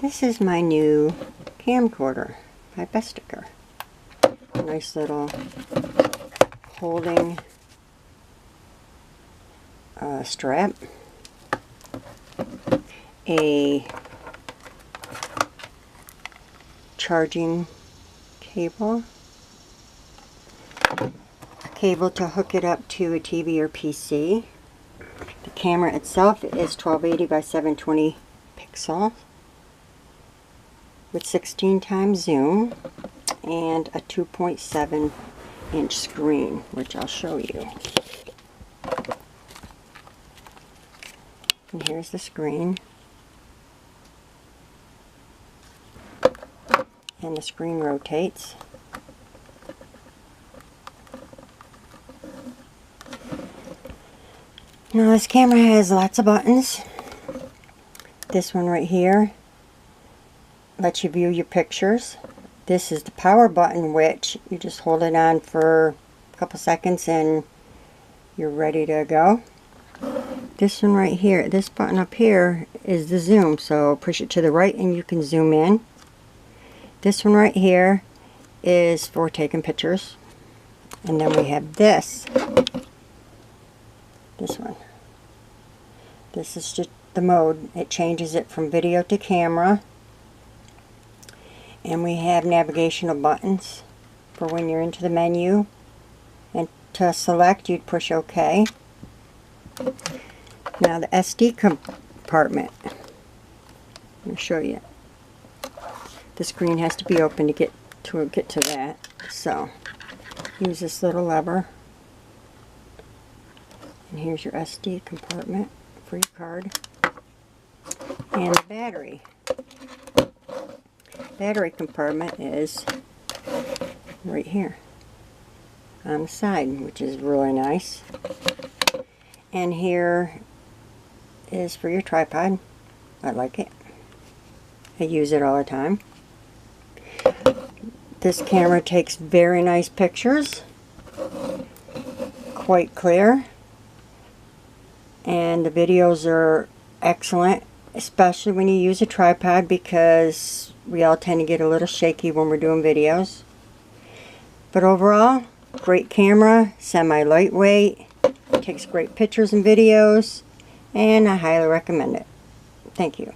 This is my new camcorder by Besteker. Nice little holding strap, a charging cable, a cable to hook it up to a TV or PC. The camera itself is 1280 by 720 pixels with 16 times zoom and a 2.7 inch screen, which I'll show you. And here's the screen. And the screen rotates. Now this camera has lots of buttons. This one right here lets you view your pictures. This is the power button, which you just hold it on for a couple seconds and you're ready to go. This one right here, this button up here is the zoom, so push it to the right and you can zoom in. This one right here is for taking pictures. And then we have this one. This is just the mode. It changes it from video to camera. And we have navigational buttons for when you're into the menu. And to select, you'd push OK. Now the SD compartment. Let me show you. The screen has to be open to get to that. So use this little lever. And here's your SD compartment for your card. And the battery. Battery compartment is right here on the side, which is really nice. And here is for your tripod. I like it. I use it all the time. This camera takes very nice pictures, quite clear, and the videos are excellent, especially when you use a tripod, because we all tend to get a little shaky when we're doing videos. But overall, great camera, semi-lightweight, takes great pictures and videos, and I highly recommend it. Thank you.